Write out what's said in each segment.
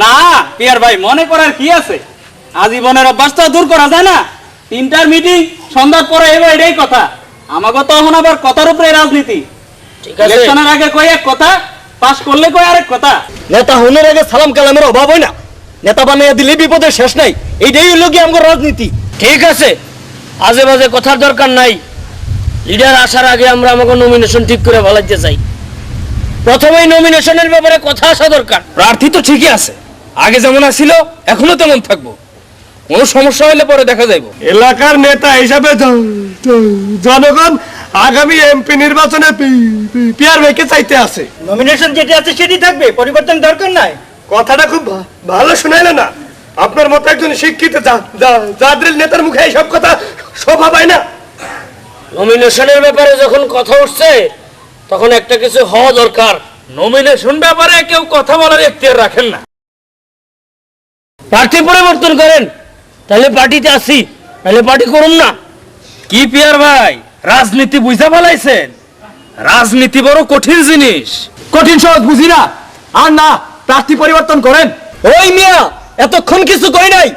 না পিয়ার ভাই, মনে করার কি আছে? আজীবনের অভ্যাস তো দূর করা যায় না। 3টার মিটিং সন্ধ্যার পরে এবার এটাই কথা। আমাকে তো এখন আবার কথার উপরে রাজনীতি। ঠিক আছে, ইলেকশনের আগে কই এক কথা, পাস করলে কই আরেক কথা। নেতা হনের আগে সালাম কালামের অভাব হয় না, নেতা বানাইয়া দিলে বিপদের শেষ নাই। এইটাই হলো কি আমার রাজনীতি। ঠিক আছে, আজে বাজে কথার দরকার নাই। লিডার আসার আগে আমরা আমাকে নমিনেশন ঠিক করে ফেলাইতে চাই। প্রথমেই নমিনেশনের ব্যাপারে কথা আসা দরকার। প্রার্থী তো ঠিকই আছে, আগে যেমন আছিল এখনো তেমন থাকবো। কোনো সমস্যা হলে পরে দেখা যাইব। এলাকার নেতা হিসাবে জনগণ আগামী এমপি নির্বাচনে পিয়ার ভাইকে চাইতে আছে। নমিনেশন যেটি আছে সেটি থাকবে, পরিবর্তন দরকার নাই। কথাটা খুব ভালো শুনাইলে না? আপনার মতো একজন শিক্ষিত যাদের নেতার মুখে এইসব কথা শোভা পায় না। নমিনেশনের ব্যাপারে যখন কথা উঠছে তখন একটা কিছু হওয়া দরকার। নমিনেশন ব্যাপারে কেউ কথা বলার এখতিয়ার রাখেন না। প্রার্থী পরিবর্তন করেন, তাহলে পার্টিতে আসি, তাহলে পার্টি করুন না। কি পিয়ার ভাই, রাজনীতি বুঝা ফেলাইছেন? রাজনীতি বড় কঠিন জিনিস। কঠিন সহজ বুঝি না। আর না, প্রার্থী পরিবর্তন করেন। ওই মিয়া, এতক্ষণ কিছু কই নাই,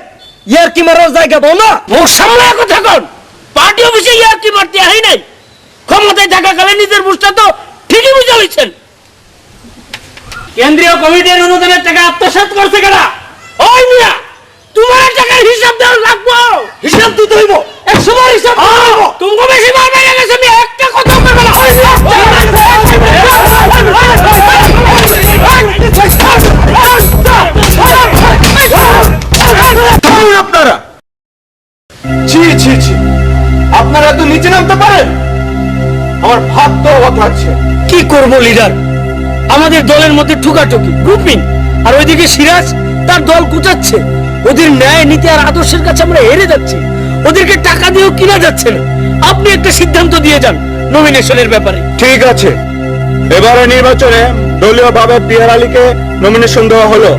ইয়ার কি মারার জায়গা দাও না। মুখ সামনে কথা কন। পার্টি অফিসে ইয়ার কি মারতে আই নাই। ক্ষমতায় থাকাকালে নিজের বুঝটা তো ঠিকই বুঝা লইছেন। কেন্দ্রীয় কমিটির অনুদানের টাকা আত্মসাৎ করছে কারা? ওই মিয়া, তোমার টাকার হিসাব দেওয়া লাগবো। হিসাব দিতে হইব, 100 বার হিসাব দিতে হইব। তুমি বেশি বার বেড়ে গেছে, আমি একটা কথা বলবো না। আপনারা ছি ছি ছি, আপনারা তো নিচে নামতে পারেন? আমার ভাত তো অবাক লাগছে। কি করবো লিডার, আমাদের দলের মধ্যে ঠুকাঠুকি, গ্রুপিং, আর ওইদিকে সিরাজ তার দল গুটাচ্ছে। ওদের ন্যায় নীতি আর আদর্শের কাছে আমরা হেরে যাচ্ছি। ওদেরকে টাকা দিয়েও কিনা যাচ্ছে না। আপনি একটা সিদ্ধান্ত দিয়ে যান নমিনেশনের ব্যাপারে। ঠিক আছে, এবারে নির্বাচনে দলীয় ভাবে পিয়ার আলীকে নমিনেশন দেওয়া হলো।